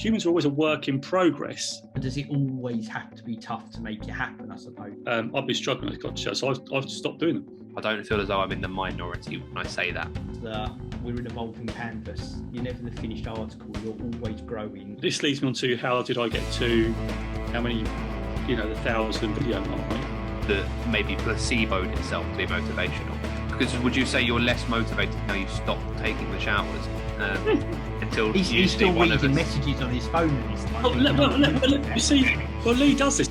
humans are always a work in progress. Does it always have to be tough to make it happen, I suppose? I've been struggling with Scottish, so I've stopped doing them. I don't feel as though I'm in the minority when I say that. We're an evolving canvas. You're never the finished article. You're always growing. This leads me on to how did I get to how many, the 1,000 video mark, right? That maybe placeboed itself to be motivational. Because would you say you're less motivated now you stopped taking the showers? Until he's still reading messages on his phone at this time. You see, Lee does this.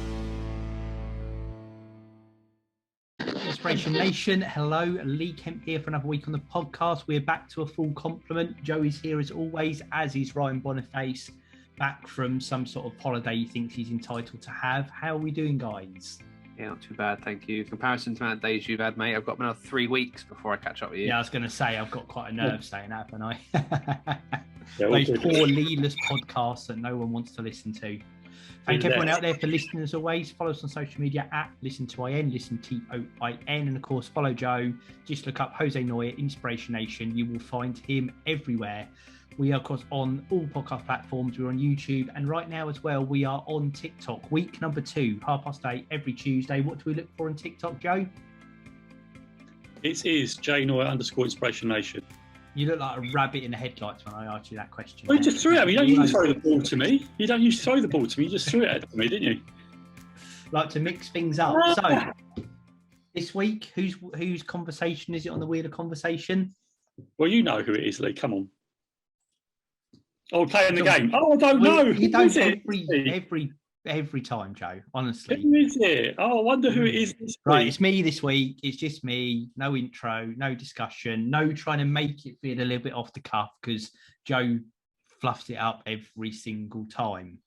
Inspiration Nation, hello, Lee Kemp here for another week on the podcast. We're back to a full complement. Joe is here as always, as is Ryan Boniface, back from some sort of holiday he thinks he's entitled to have. How are we doing, guys? Yeah, not too bad, thank you. In comparison to the amount of days you've had, mate, I've got another 3 weeks before I catch up with you. Yeah, I was going to say, I've got quite a nerve saying that, haven't I? Those poor Lee-less podcasts that no one wants to listen to. Thank everyone out there for listening as always. Follow us on social media at ListenToIN, ListenToIN, and of course follow Joe. Just look up Jose Noya, InspirationNation. You will find him everywhere. We are of course on all podcast platforms. We're on YouTube, and right now as well we are on TikTok. Week number 2, 8:30 every Tuesday. What do we look for on TikTok, Joe? It is JNoya_InspirationNation. You look like a rabbit in the headlights when I asked you that question. Well, you just threw it at me. You don't usually throw the ball to me. You don't usually throw the ball to me. You just threw it at me, didn't you? Like to mix things up. So, this week, whose conversation is it on the wheel of conversation? Well, you know who it is, Lee. Come on. Oh, we're playing the game. Oh, I don't know. You don't every time, Joe, honestly. Who is it? Oh, I wonder who it is this week. Right, it's me this week. It's just me. No intro, no discussion, no trying to make it feel a little bit off the cuff because Joe fluffs it up every single time.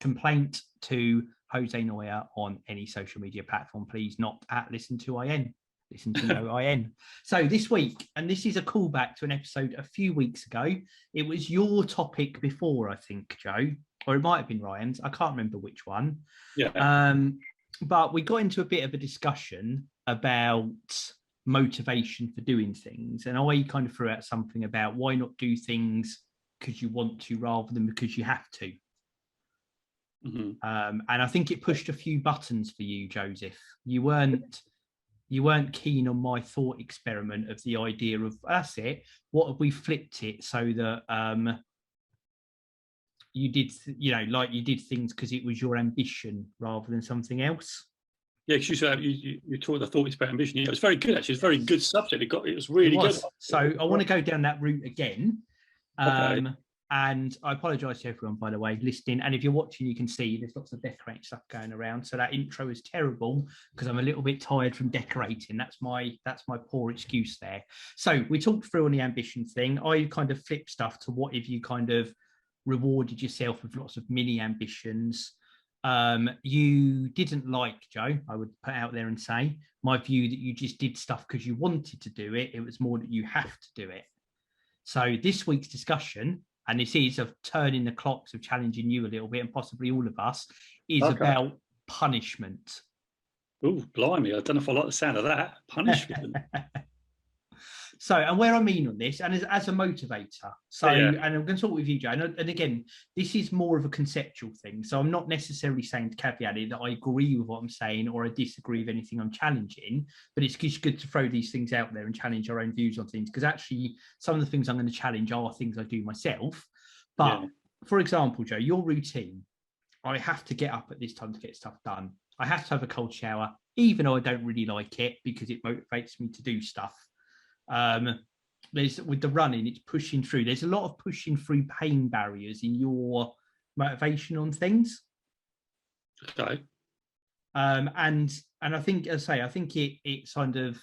Complaint to Jose Noya on any social media platform, please, not at ListenToIN. Listen to Noya-In. So this week, and this is a callback to an episode a few weeks ago. It was your topic before, I think, Joe, or it might have been Ryan's. I can't remember which one. Yeah. But we got into a bit of a discussion about motivation for doing things, and I kind of threw out something about why not do things because you want to rather than because you have to. Mm-hmm. And I think it pushed a few buttons for you, Joseph. You weren't keen on my thought experiment of the idea of that's it. What if we flipped it so that you did, like you did things because it was your ambition rather than something else? Yeah, because you taught the thought experiment ambition. Yeah, it was very good actually. It's a very good subject. It was really good. So I want to go down that route again. Okay. And I apologise to everyone, by the way, listening. And if you're watching, you can see there's lots of decorating stuff going around. So that intro is terrible because I'm a little bit tired from decorating. That's my poor excuse there. So we talked through on the ambition thing. I kind of flipped stuff to what if you kind of rewarded yourself with lots of mini ambitions. You didn't like, Joe, I would put out there and say, my view that you just did stuff because you wanted to do it. It was more that you have to do it. So this week's discussion, and this is of turning the clocks, of challenging you a little bit, and possibly all of us, is about punishment. Oh, blimey. I don't know if I like the sound of that. Punishment. So, and where I mean on this, and as a motivator. So, yeah. And I'm going to talk with you, Joe. And again, this is more of a conceptual thing. So I'm not necessarily saying to caveat it that I agree with what I'm saying or I disagree with anything I'm challenging, but it's just good to throw these things out there and challenge our own views on things. Because actually, some of the things I'm going to challenge are things I do myself. But for example, Joe, your routine, I have to get up at this time to get stuff done. I have to have a cold shower, even though I don't really like it because it motivates me to do stuff. There's with the running, it's pushing through. There's a lot of pushing through pain barriers in your motivation on things. Okay. And I think, as I say, I think it kind of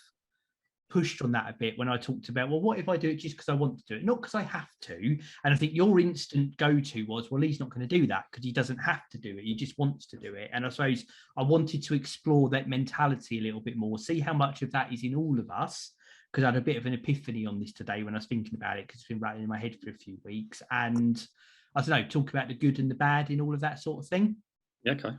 pushed on that a bit when I talked about, well, what if I do it just because I want to do it, not because I have to? And I think your instant go-to was, well, he's not going to do that because he doesn't have to do it. He just wants to do it. And I suppose I wanted to explore that mentality a little bit more, see how much of that is in all of us. Because I had a bit of an epiphany on this today when I was thinking about it, because it's been rattling in my head for a few weeks. And I don't know, talk about the good and the bad in all of that sort of thing. Yeah, okay.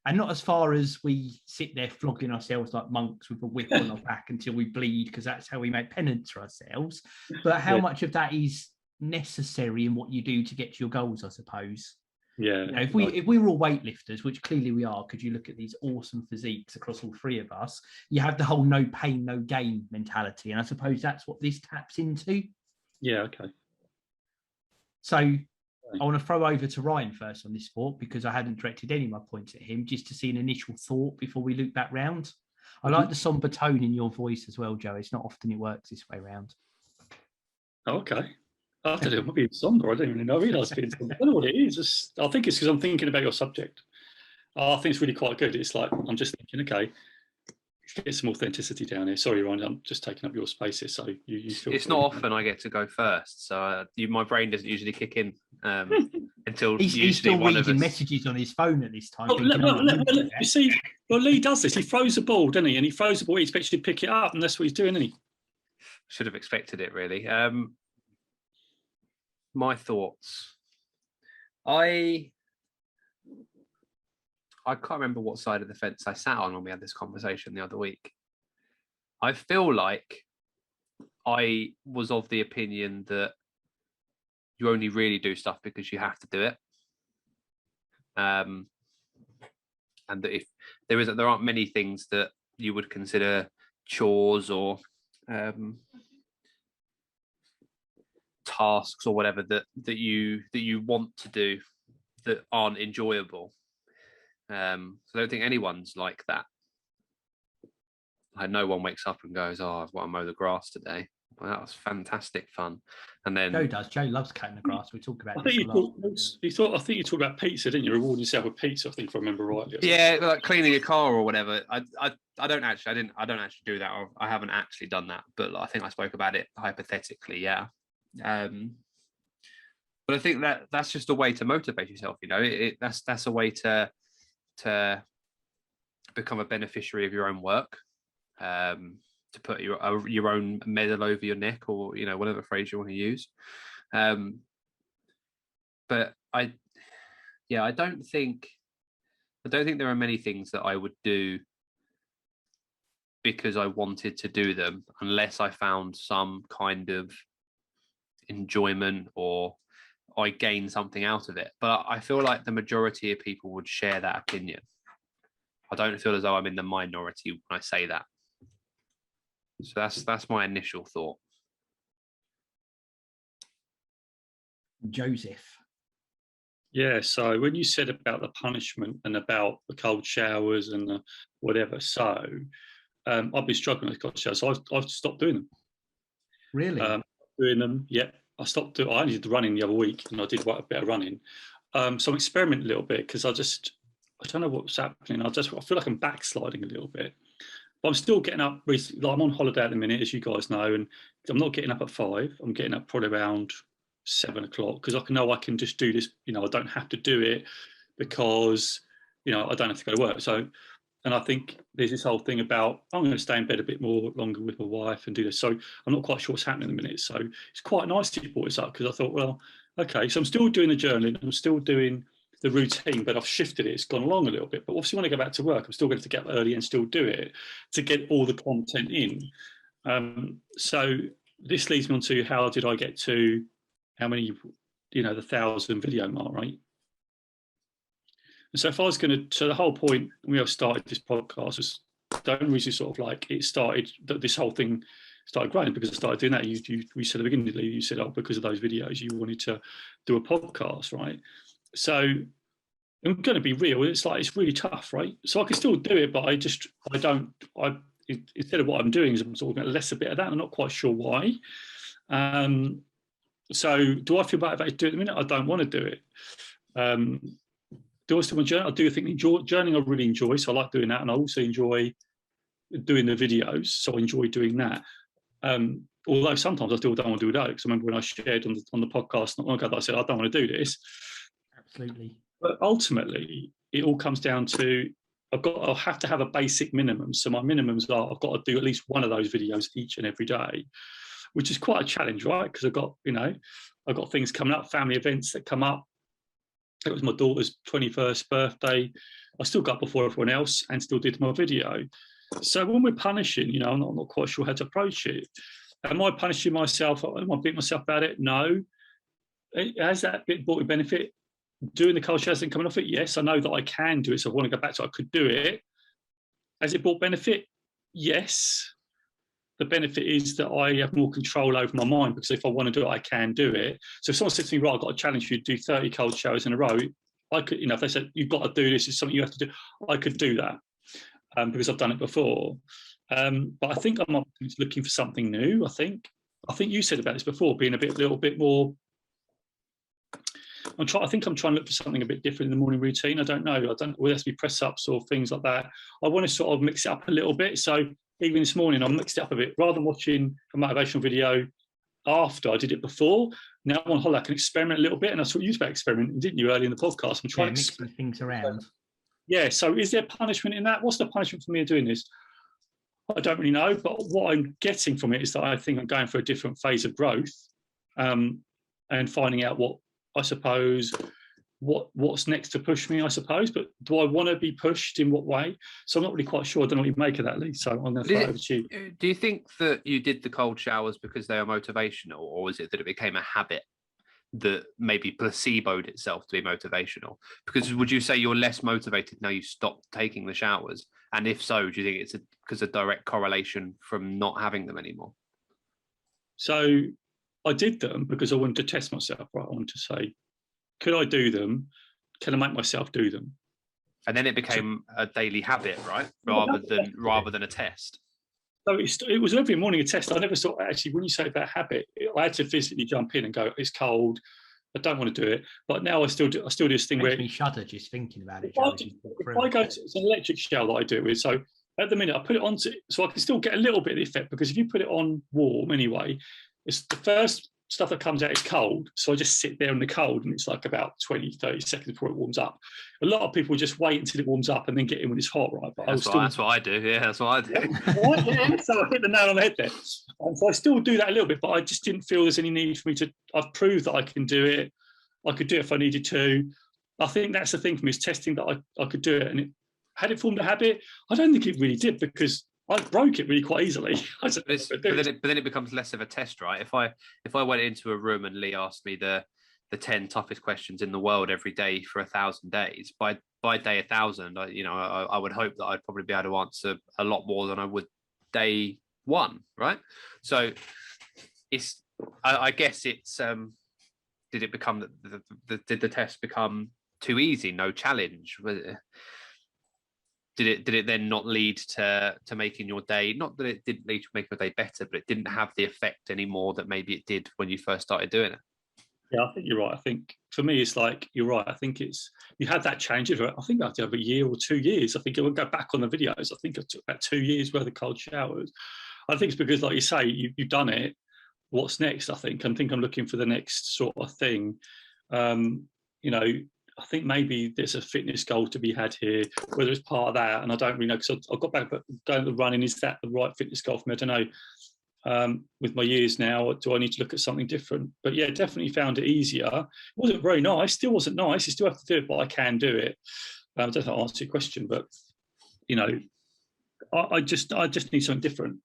And not as far as we sit there flogging ourselves like monks with a whip on our back until we bleed, because that's how we make penance for ourselves. But how much of that is necessary in what you do to get to your goals, I suppose. Yeah. You know, if we were all weightlifters, which clearly we are, because you look at these awesome physiques across all three of us, you have the whole no pain, no gain mentality. And I suppose that's what this taps into. Yeah, okay. So I want to throw over to Ryan first on this thought, because I hadn't directed any of my points at him, just to see an initial thought before we loop back round. I like the somber tone in your voice as well, Joe. It's not often it works this way round. Oh, okay. I don't know, it might be somber. I don't even know. I realise being somber. I don't know what it is. I think it's because I'm thinking about your subject. I think it's really quite good. It's like, I'm just thinking, okay, get some authenticity down here. Sorry, Ryan, I'm just taking up your space here. So you feel it's not often I get to go first. So my brain doesn't usually kick in until he's still reading messages on his phone at this time. You see, well, Lee does this. He throws the ball, doesn't he? And he throws the ball. He expects you to pick it up, and that's what he's doing, isn't he? Should have expected it, really. My thoughts. I can't remember what side of the fence I sat on when we had this conversation the other week. I feel like I was of the opinion that you only really do stuff because you have to do it. And that if there aren't many things that you would consider chores or tasks or whatever that you want to do that aren't enjoyable. So I don't think anyone's like that. Like, no one wakes up and goes, "Oh, I've got to mow the grass today." Well, that was fantastic fun. And then Joe does. Joe loves cutting the grass. We talk about. I think you talked about pizza, didn't you? Rewarding yourself with pizza. I think, if I remember rightly. Yeah, like cleaning a car or whatever. I don't actually do that, or I haven't actually done that. But I think I spoke about it hypothetically. Yeah. But I think that's just a way to motivate yourself. You know, that's a way to become a beneficiary of your own work. To put your own medal over your neck, or whatever phrase you want to use. But I don't think there are many things that I would do because I wanted to do them, unless I found some kind of enjoyment or I gained something out of it. But I feel like the majority of people would share that opinion. I don't feel as though I'm in the minority when I say that. So that's my initial thought. Joseph. Yeah, so when you said about the punishment and about the cold showers and the whatever, so I've been struggling with cold showers, so I've stopped doing them. Really? Doing them, yeah. I only did the running the other week, and I did quite a bit of running. So I'm experimenting a little bit because I don't know what's happening. I feel like I'm backsliding a little bit. But I'm still getting up. Like, I'm on holiday at the minute, as you guys know, and I'm not getting up at 5. I'm getting up probably around 7 o'clock because I can just do this. I don't have to do it because I don't have to go to work. So, and I think there's this whole thing about I'm going to stay in bed a bit more longer with my wife and do this. So I'm not quite sure what's happening in a minute. So it's quite nice that you brought this up because I thought, well, okay, so I'm still doing the journaling. I'm still doing the routine, but I've shifted it. It's gone along a little bit. But obviously, when I go back to work, I'm still going to get up early and still do it to get all the content in. So this leads me on to how did I get to how many, the 1,000 video mark, right? And so if I was going to, so the whole point when we started this podcast was the only reason sort of like it started, that this whole thing started growing because I started doing that. We said at the beginning, you said, because of those videos, you wanted to do a podcast, right? So I'm going to be real. It's really tough, right? So I can still do it, but instead of what I'm doing is I'm sort of less a bit of that. I'm not quite sure why. So do I feel motivated to do it at the minute? I don't want to do it. Do I still want to journal? I do think journaling I really enjoy. So I like doing that. And I also enjoy doing the videos. So I enjoy doing that. Although sometimes I still don't want to do that. Because I remember when I shared on the podcast not long ago that I said, I don't want to do this. Absolutely. But ultimately, it all comes down to I'll have to have a basic minimum. So my minimums are I've got to do at least one of those videos each and every day, which is quite a challenge, right? Because I've got things coming up, family events that come up. It was my daughter's 21st birthday. I still got before everyone else and still did my video. So when we're punishing, I'm not quite sure how to approach it. Am I punishing myself? Am I beating myself about it? No. Has that bit brought me benefit? Doing the cold showers and coming off it? Yes, I know that I can do it, so I want to go back to it. I could do it. Has it brought benefit? Yes. The benefit is that I have more control over my mind, because if I want to do it, I can do it. So if someone said to me, right, I've got a challenge for you to do 30 cold showers in a row, I could, if they said, you've got to do this, it's something you have to do, I could do that because I've done it before. But I think I'm looking for something new. I think you said about this before, being a little bit more. I think I'm trying to look for something a bit different in the morning routine. I don't know. Whether it has to be press ups or things like that. I want to sort of mix it up a little bit. So even this morning, I mixed it up a bit. Rather than watching a motivational video after I did it before, now I'm on holiday, I can experiment a little bit. And I saw you about experimenting, didn't you, early in the podcast? I'm trying to mix things around. Yeah. So is there punishment in that? What's the punishment for me doing this? I don't really know. But what I'm getting from it is that I think I'm going for a different phase of growth, and finding out what, I suppose, what's next to push me, I suppose. But do I want to be pushed in what way? So I'm not really quite sure. I don't know what you make of that, Lee. So I'm going to throw it over to you. Do you think that you did the cold showers because they were motivational, or is it that it became a habit that maybe placeboed itself to be motivational? Because would you say you're less motivated now you stopped taking the showers? And if so, do you think it's because of direct correlation from not having them anymore? So I did them because I wanted to test myself, right? I wanted to say, could I do them? Can I make myself do them? And then it became a daily habit, right? Rather than a test. So it was every morning a test. I never thought, actually, when you say about habit, I had to physically jump in and go, it's cold, I don't want to do it. But now I still do this thing where me shudder just thinking about it. If I go to, it's an electric shower that I do it with. So at the minute I put it on so I can still get a little bit of the effect, because if you put it on warm anyway, it's the first stuff that comes out is cold. So I just sit there in the cold, and it's like about 20, 30 seconds before it warms up. A lot of people just wait until it warms up and then get in when it's hot, right? But that's what I do. Yeah, that's what I do. So I hit the nail on the head there. So I still do that a little bit, but I just didn't feel there's any need for me to. I've proved that I can do it. I could do it if I needed to. I think that's the thing for me, is testing that I could do it. And had it formed a habit? I don't think it really did, because I broke it really quite easily. But then it becomes less of a test, right? If I went into a room and Lee asked me the 10 toughest questions in the world every day for 1,000 days, by day 1,000, I would hope that I'd probably be able to answer a lot more than I would day one, right? So I guess it's did it become did the test become too easy, no challenge? Did it then not lead to making your day? Not that it didn't lead to making your day better, but it didn't have the effect anymore that maybe it did when you first started doing it. Yeah, I think you're right. I think for me, it's like, you're right. I think you had that change. I think I did over a year or 2 years. I think it would go back on the videos. I think it took about 2 years worth of cold showers. I think it's because, like you say, you've done it. What's next? I think I'm looking for the next sort of thing. I think maybe there's a fitness goal to be had here, whether it's part of that, and I don't really know, because I've got back, but going to the running, is that the right fitness goal for me? I don't know. With my years now, do I need to look at something different? But yeah, definitely found it easier. It wasn't very nice, still wasn't nice. You still have to do it, but I can do it. I don't know if I answered your question, but I just need something different,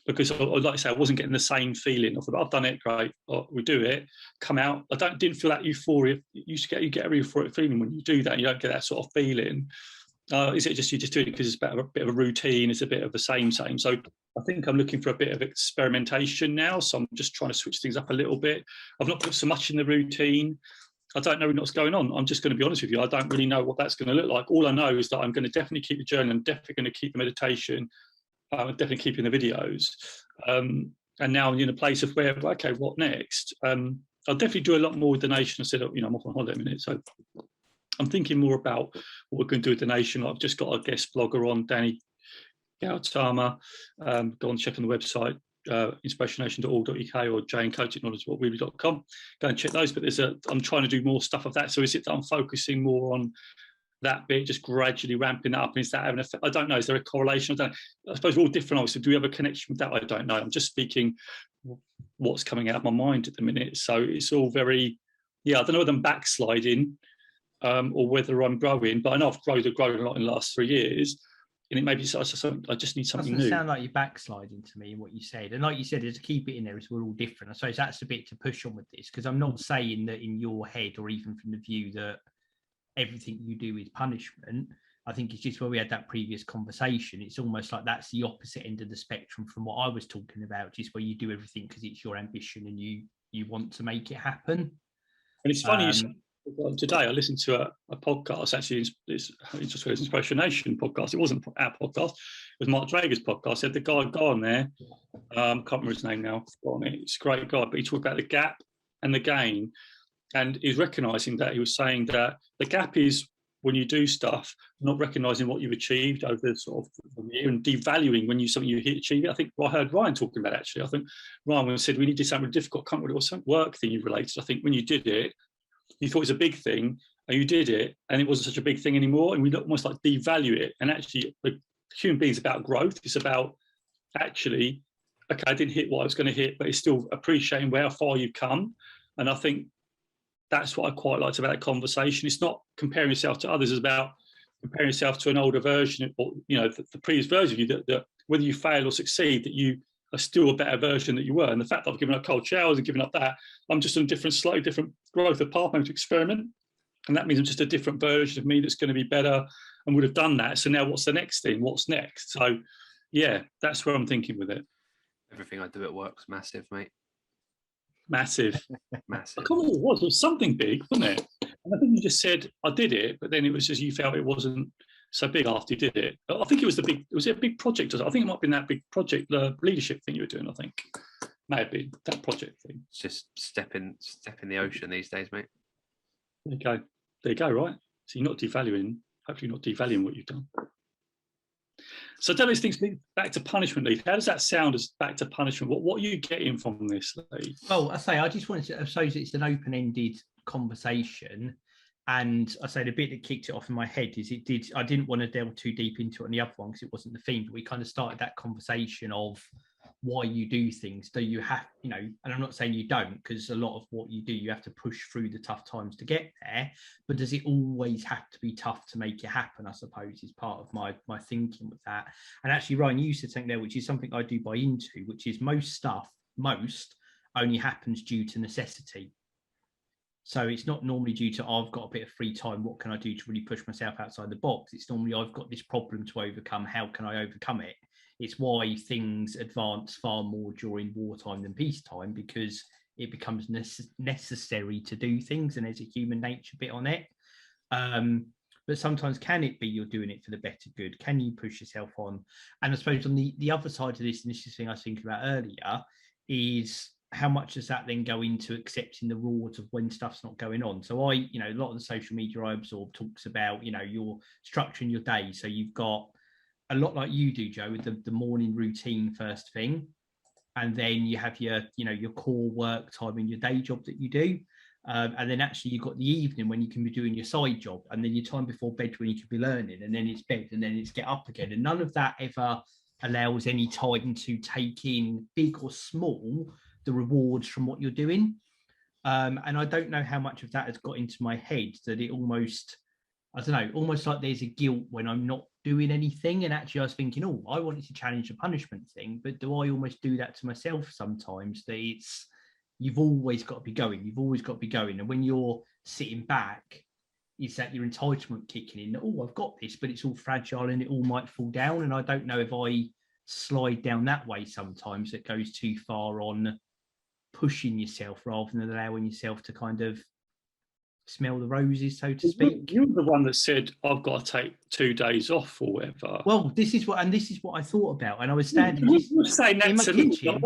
because like I say, I wasn't getting the same feeling. I thought, I've done it, great. We do it, come out. Didn't feel that euphoria. You get a euphoric feeling when you do that. You don't get that sort of feeling. Is it just you just do it because it's a bit of a routine? It's a bit of the same. So I think I'm looking for a bit of experimentation now. So I'm just trying to switch things up a little bit. I've not put so much in the routine. I don't know what's going on. I'm just going to be honest with you. I don't really know what that's going to look like. All I know is that I'm going to definitely keep the journal. I'm definitely going to keep the meditation. I'm definitely keeping the videos. And now I'm in a place of where, okay, what next? I'll definitely do a lot more with the nation. I said, I'm off on holiday in a minute. So I'm thinking more about what we're going to do with the nation. I've just got a guest blogger on, Danny Gautama. Go and check on the website, InspirationNation.org.uk or janecoachtechnology.weebly.com. Go and check those. But I'm trying to do more stuff of that. So is it that I'm focusing more on that bit, just gradually ramping that up? And is that having an effect? I don't know. Is there a correlation? I suppose we're all different. Obviously, do we have a connection with that? I don't know. I'm just speaking what's coming out of my mind at the minute. So it's all very, I don't know whether I'm backsliding or whether I'm growing, but I know I've grown a lot in the last 3 years. and it maybe just something, I just need something doesn't new. sound like you're backsliding to me in what you said. And like you said, to keep it in there is we're all different. I suppose that's a bit to push on with this, because I'm not saying that in your head or even from the view that everything you do is punishment. I think it's just where we had that previous conversation. It's almost like that's the opposite end of the spectrum from what I was talking about, just where you do everything because it's your ambition and you want to make it happen. And it's funny, today I listened to a podcast, actually, it's InspirationNation podcast. It wasn't our podcast, it was Mark Drager's podcast. He had the guy on there, can't remember his name now, it's a great guy, but he talked about the gap and the gain. And he's recognising that, he was saying that the gap is when you do stuff, not recognising what you've achieved over the sort of year and devaluing when something you achieve it. I think I heard Ryan talking about it, actually. I think Ryan said, when you did something difficult, I can't remember what it was, some work thing you related. I think when you did it, you thought it was a big thing, and you did it, and it wasn't such a big thing anymore, and we almost like devalue it. And actually, human beings about growth. It's about actually, okay, I didn't hit what I was going to hit, but it's still appreciating how far you've come. And I think that's what I quite liked about that conversation. It's not comparing yourself to others, it's about comparing yourself to an older version, or the previous version of you, that whether you fail or succeed, that you are still a better version that you were. And the fact that I've given up cold showers and given up that, I'm just on a slightly different growth of path, to experiment. And that means I'm just a different version of me that's going to be better and would have done that. So now what's the next thing? What's next? So yeah, that's where I'm thinking with it. Everything I do at work's massive, mate. Massive. Massive. I can't remember what it was. It was something big, wasn't it? And I think you just said, I did it, but then it was just you felt it wasn't so big after you did it. I think it was was it a big project? I think it might have been that big project, the leadership thing you were doing, I think. May have been that project thing. It's just step in the ocean these days, mate. There you go, right? So you're not devaluing, hopefully not devaluing what you've done. So tell me things back to punishment, Lee. How does that sound as back to punishment? What are you getting from this, Lee? Well, I just wanted to, I suppose it's an open-ended conversation. And I say the bit that kicked it off in my head is I didn't want to delve too deep into it on the other one because it wasn't the theme, but we kind of started that conversation of why you do things. Do you have, and I'm not saying you don't, because a lot of what you do, you have to push through the tough times to get there, but does it always have to be tough to make it happen, I suppose, is part of my thinking with that. And actually, Ryan, you said something there, which is something I do buy into, which is most only happens due to necessity. So it's not normally due to, I've got a bit of free time, what can I do to really push myself outside the box? It's normally, I've got this problem to overcome, how can I overcome it? It's why things advance far more during wartime than peacetime, because it becomes necessary to do things, and there's a human nature bit on it. But sometimes can it be you're doing it for the better good? Can you push yourself on? And I suppose on the other side of this, and this is the thing I was thinking about earlier, is how much does that then go into accepting the rewards of when stuff's not going on? So a lot of the social media I absorb talks about, you're structuring your day. So you've got a lot like you do, Joe, with the morning routine first thing. And then you have your core work time in your day job that you do. And then actually you've got the evening when you can be doing your side job, and then your time before bed when you can be learning, and then it's bed, and then it's get up again. And none of that ever allows any time to take in, big or small, the rewards from what you're doing. And I don't know how much of that has got into my head that it almost, I don't know, almost like there's a guilt when I'm not doing anything. And actually I was thinking, I wanted to challenge the punishment thing, but do I almost do that to myself sometimes? That you've always got to be going. And when you're sitting back, it's that your entitlement kicking in, I've got this, but it's all fragile and it all might fall down. And I don't know if I slide down that way sometimes. It goes too far on pushing yourself rather than allowing yourself to kind of smell the roses, so to speak. You're the one that said I've got to take 2 days off or whatever. Well, this is what I thought about, and I was standing in my kitchen,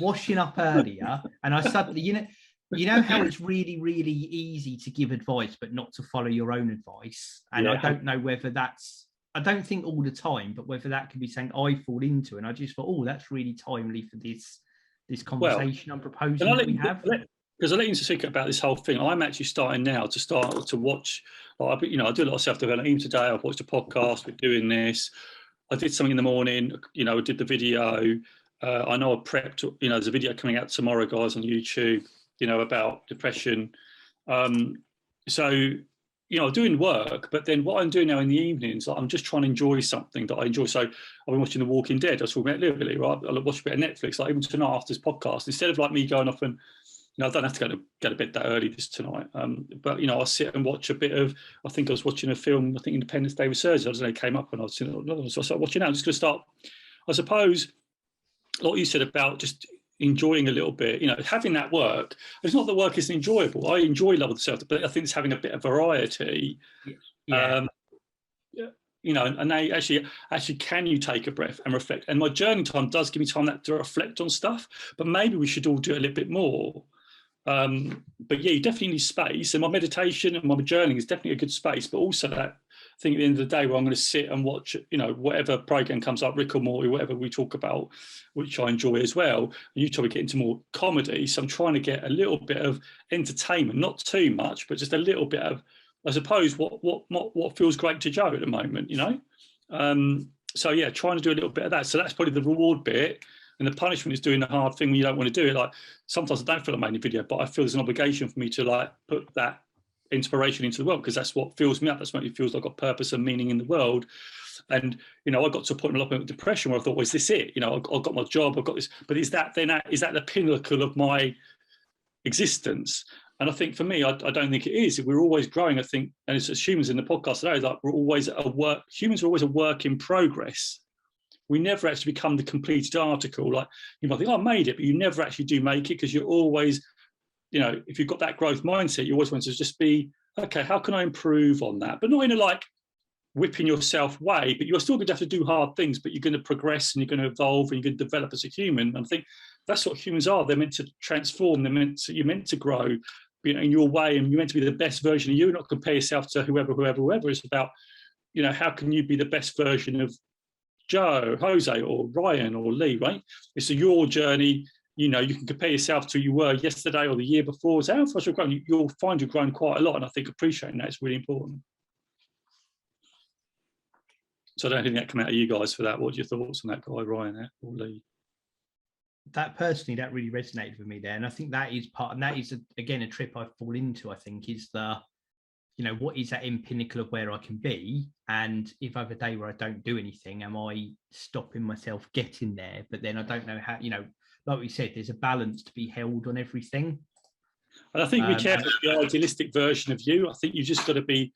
washing up earlier, and I suddenly, you know how it's really, really easy to give advice but not to follow your own advice, and I don't know whether that's, I don't think all the time, but whether that could be something I fall into, and I just thought, that's really timely for this conversation I'm proposing that we have. Because I let you into secret about this whole thing. I'm actually starting now to watch. I do a lot of self-development. Even today, I've watched a podcast. We're doing this. I did something in the morning. I did the video. I know I prepped. There's a video coming out tomorrow, guys, on YouTube. About depression. So doing work, but then what I'm doing now in the evenings, like, I'm just trying to enjoy something that I enjoy. So I've been watching The Walking Dead. I was talking about it a little bit, right? I watch a bit of Netflix. Like even tonight after this podcast, instead of like me going off and, I don't have to go to bed that early this tonight. But I'll sit and watch a bit of. I think I was watching a film. I think Independence Day Resurgence. I don't know. It came up and I was, so I started watching that. I'm just going to start. I suppose, like you said about just enjoying a little bit. Having that work. It's not that work isn't enjoyable. I enjoy Love of the Self, but I think it's having a bit of variety. Yeah. And they actually, can you take a breath and reflect? And my journaling time does give me time to reflect on stuff. But maybe we should all do it a little bit more. But yeah, you definitely need space, and my meditation and my journaling is definitely a good space, but also that thing at the end of the day where I'm going to sit and watch whatever program comes up, Rick or Morty, whatever we talk about, which I enjoy as well. And you try to get into more comedy, so I'm trying to get a little bit of entertainment, not too much, but just a little bit of, I suppose, what feels great to Joe at the moment. So yeah, trying to do a little bit of that. So that's probably the reward bit. And the punishment is doing the hard thing when you don't want to do it. Like sometimes I don't feel like making a video, but I feel there's an obligation for me to like put that inspiration into the world, because that's what fills me up. That's what it feels like, I've got purpose and meaning in the world. And I got to a point in a lot of depression where I thought, well, is this it? I've got my job, I've got this, but is that the pinnacle of my existence? And I think for me, I don't think it is. We're always growing, I think, and as humans in the podcast today, like humans are always a work in progress. We never actually become the completed article. Like you might think, I made it, but you never actually do make it, because you're always, if you've got that growth mindset, you always want to just be, okay, how can I improve on that? But not in a like whipping yourself way, but you're still going to have to do hard things, but you're going to progress and you're going to evolve and you're going to develop as a human. And I think that's what humans are. They're meant to transform. You're meant to grow in your way, and you're meant to be the best version of you, not compare yourself to whoever. It's about, how can you be the best version of Joe, Jose, or Ryan, or Lee, right? It's your journey. You can compare yourself to who you were yesterday or the year before. So how far you've grown, you'll find you've grown quite a lot. And I think appreciating that is really important. So I don't think that come out of you guys for that. What's your thoughts on that guy, Ryan or Lee? That personally, that really resonated with me there. And I think that is again, a trip I fall into, I think, is the, what is that end pinnacle of where I can be? And if I have a day where I don't do anything, am I stopping myself getting there? But then I don't know how, like we said, there's a balance to be held on everything. And I think be careful of the idealistic version of you. I think you just got to be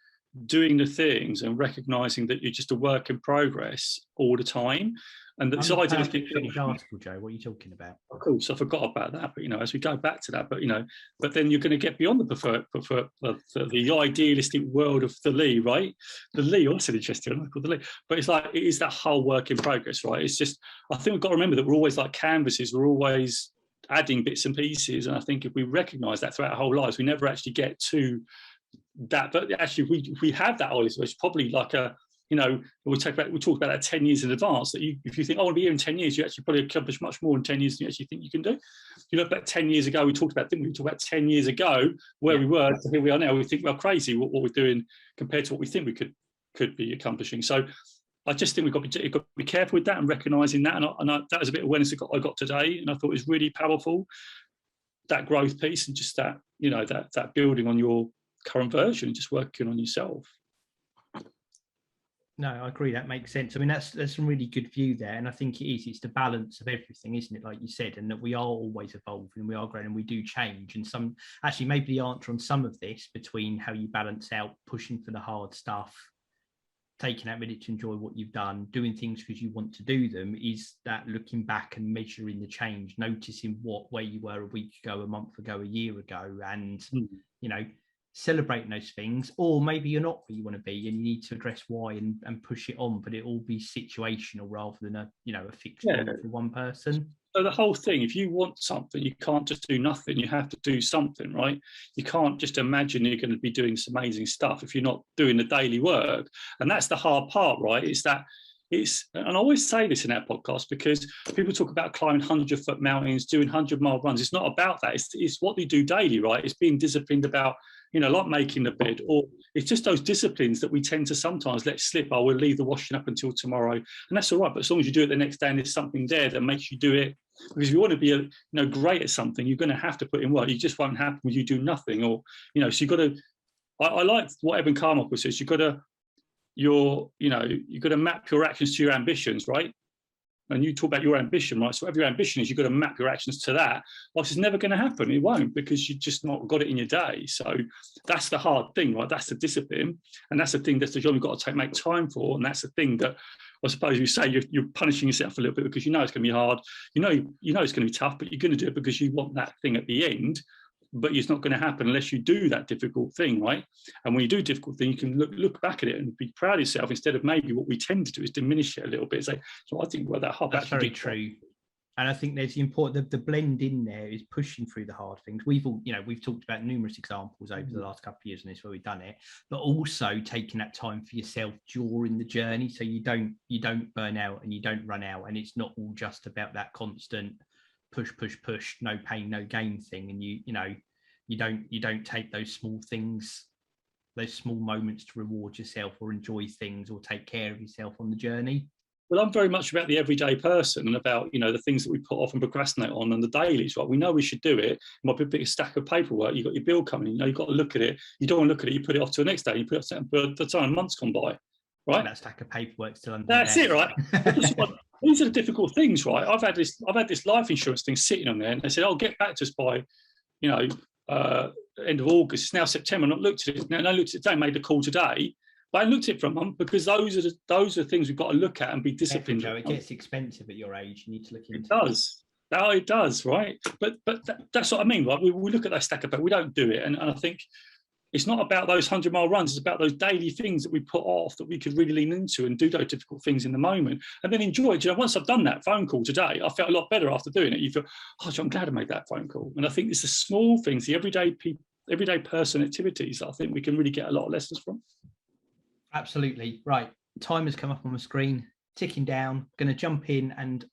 doing the things and recognizing that you're just a work in progress all the time. And this idealistic article, Joe, what are you talking about? Of course, I forgot about that. But as we go back to that, but then you're going to get beyond the idealistic world of the Lee, right? The Lee, also interesting, I call the Lee, but it's like it is that whole work in progress, right? It's just, I think we've got to remember that we're always like canvases. We're always adding bits and pieces, and I think if we recognise that throughout our whole lives, we never actually get to that. But actually, we have that idealism. It's probably like a we talk about that 10 years in advance, that if you think, I want to be here in 10 years, you actually probably accomplish much more in 10 years than you actually think you can do. You look back 10 years ago, we talked about 10 years ago, where we were to here we are now. We think we're crazy what we're doing compared to what we think we could be accomplishing. So I just think we've got to be careful with that and recognising that. And that was a bit of awareness I got today, and I thought it was really powerful, that growth piece, and just that, that building on your current version and just working on yourself. No, I agree. That makes sense. I mean, that's some really good view there. And I think it's the balance of everything, isn't it? Like you said, and that we are always evolving, we are growing, and we do change. And maybe the answer on some of this, between how you balance out pushing for the hard stuff, taking that minute to enjoy what you've done, doing things because you want to do them, is that looking back and measuring the change, noticing where you were a week ago, a month ago, a year ago, and, celebrating those things. Or maybe you're not where you want to be and you need to address why and push it on, but it will be situational rather than a fixed goal for one person. So the whole thing, if you want something, you can't just do nothing. You have to do something, right? You can't just imagine you're going to be doing some amazing stuff if you're not doing the daily work. And that's the hard part, right? And I always say this in our podcast, because people talk about climbing 100-foot mountains, doing 100-mile runs. It's not about that. It's what they do daily, right? It's being disciplined about, like making the bed, or it's just those disciplines that we tend to sometimes let slip. We'll leave the washing up until tomorrow, and that's all right. But as long as you do it the next day and there's something there that makes you do it, because if you want to be great at something, you're going to have to put in work. It just won't happen when you do nothing, or so you've got to I like what Evan Carmichael says. You've got to map your actions to your ambitions, right? And you talk about your ambition, right? So whatever your ambition is, you've got to map your actions to that. Well, it's never going to happen. It won't, because you've just not got it in your day. So that's the hard thing, right? That's the discipline. And that's the thing, that's the job you've got to make time for. And that's the thing that I suppose you say you're punishing yourself a little bit, because you know it's going to be hard. You know it's going to be tough, but you're going to do it because you want that thing at the end. But it's not going to happen unless you do that difficult thing, right? And when you do a difficult thing, you can look back at it and be proud of yourself, instead of maybe what we tend to do is diminish it a little bit. Say, so I think, well, that's very true. And I think there's the blend in there is pushing through the hard things. We've talked about numerous examples over the last couple of years, and it's where we've done it, but also taking that time for yourself during the journey, so you don't burn out and you don't run out, and it's not all just about that constant push, no pain, no gain thing. And you don't take those small things, those small moments to reward yourself or enjoy things or take care of yourself on the journey. Well, I'm very much about the everyday person, and about, the things that we put off and procrastinate on, and the dailies, right? We know we should do it. It might be a big stack of paperwork. You've got your bill coming, you've got to look at it. You don't want to look at it, you put it off to the next day, you put it off for the time months gone by, right? That stack of paperwork still under That's it, right? These are the difficult things, right? I've had this life insurance thing sitting on there, and they said, "Oh, get back to us by, end of August." It's now September. Not looked at it. Now, I looked at it today, made the call today, but I looked at it for a month, because those are the things we've got to look at and be disciplined. It gets expensive at your age. You need to look into it. Does. Oh, it does, right? But that's what I mean, right? We look at that stack of paper, we don't do it, and I think it's not about those 100-mile runs. It's about those daily things that we put off, that we could really lean into and do those difficult things in the moment, and then enjoy it. Once I've done that phone call today, I felt a lot better after doing it. You feel, oh, I'm glad I made that phone call. And I think it's the small things, the everyday person activities, that I think we can really get a lot of lessons from. Absolutely. Right. Time has come up on the screen, ticking down. Going to jump in and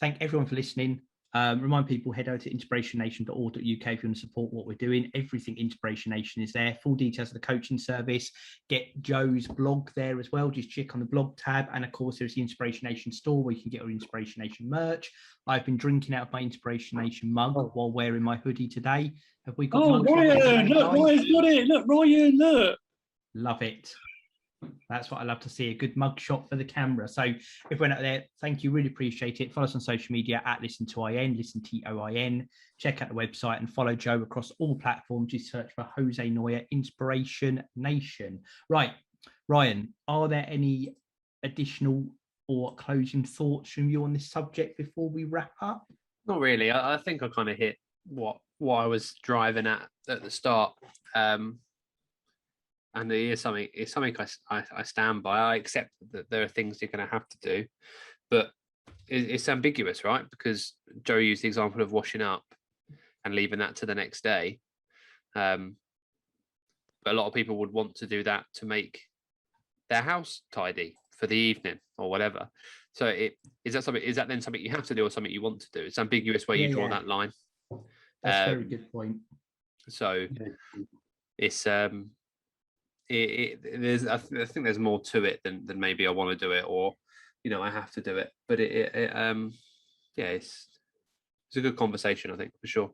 thank everyone for listening. Remind people, head over to inspirationnation.org.uk if you want to support what we're doing. Everything Inspiration Nation is there. Full details of the coaching service. Get Joe's blog there as well. Just click on the blog tab. And of course, there's the Inspiration Nation store where you can get our Inspiration Nation merch. I've been drinking out of my Inspiration Nation mug while wearing my hoodie today. Have we got mugs? Ryan, look, Ryan's got it. Look, Ryan, look. Love it. That's what I love to see, a good mug shot for the camera. So everyone out there, thank you, really appreciate it. Follow us on social media at Listen to IN, Listen TOIN. Check out the website and follow Joe across all platforms. Just search for Jose Noya Inspiration Nation. Right, Ryan, are there any additional or closing thoughts from you on this subject before we wrap up? Not really. I think I kind of hit what I was driving at the start. And it's something I stand by. I accept that there are things you're going to have to do, but it's ambiguous, right? Because Joe used the example of washing up and leaving that to the next day. But a lot of people would want to do that to make their house tidy for the evening or whatever. So is that then something you have to do or something you want to do? It's ambiguous where you draw that line. That's a very good point. So it's I think there's more to it than maybe I want to do it, or I have to do it. But it's a good conversation, I think, for sure.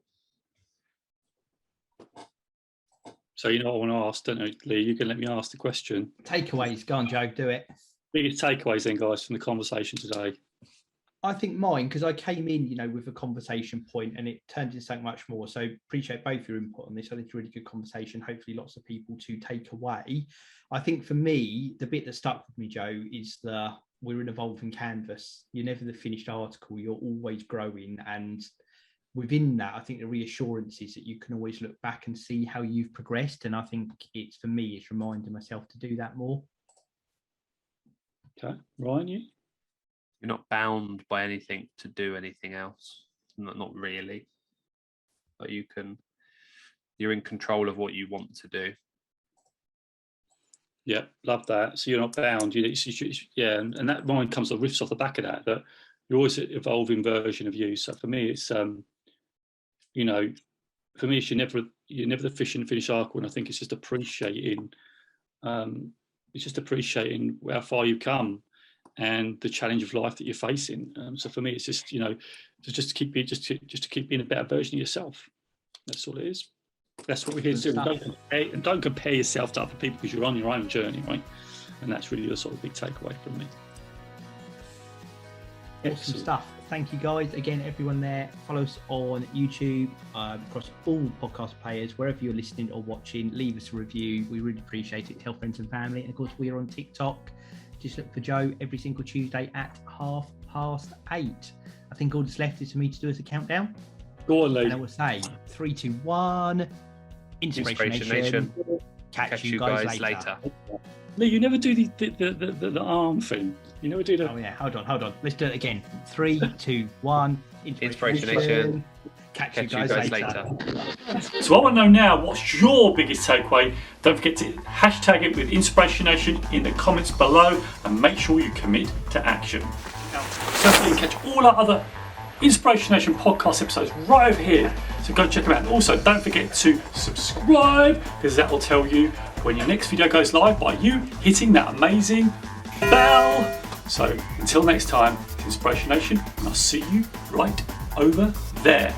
So what I want to ask, don't know, Lee, you can let me ask the question. Takeaways, go on, Joe, do it. Biggest takeaways then, guys, from the conversation today? I think mine, because I came in, with a conversation point, and it turned into so much more. So appreciate both your input on this. I think it's a really good conversation. Hopefully lots of people to take away. I think for me, the bit that stuck with me, Joe, is we're an evolving canvas. You're never the finished article. You're always growing. And within that, I think the reassurance is that you can always look back and see how you've progressed. And I think for me, it's reminding myself to do that more. Okay. Ryan, you? You're not bound by anything to do anything else. Not really. But you're in control of what you want to do. Yeah, love that. So you're not bound. And that mind comes the riffs off the back of that you're always an evolving version of you. So for me, it's for me, it's you're never the fish in the finished article. And I think it's just appreciating how far you've come and the challenge of life that you're facing. So for me, it's just to keep being a better version of yourself. That's all it is. That's what we're here to do. Don't compare yourself to other people, because you're on your own journey, right? And that's really the sort of big takeaway from me. Awesome stuff. Thank you guys again, everyone there. Follow us on YouTube, across all podcast players, wherever you're listening or watching. Leave us a review. We really appreciate it. Tell friends and family. And of course, we are on TikTok. Just look for Joe every single Tuesday at 8:30. I think all that's left is for me to do is a countdown. Go on, Lee. And I will say 3, 2, 1. InspirationNation. Catch you guys later. Lee, you never do the arm thing. You never do the... Oh yeah, hold on. Let's do it again. 3, 2, 1. InspirationNation. Catch you guys later. So I want to know now, what's your biggest takeaway? Don't forget to hashtag it with InspirationNation in the comments below, and make sure you commit to action. So you can catch all our other Inspiration Nation podcast episodes right over here. So go check them out. And also, don't forget to subscribe, because that will tell you when your next video goes live by you hitting that amazing bell. So until next time, Inspiration Nation, and I'll see you right over there.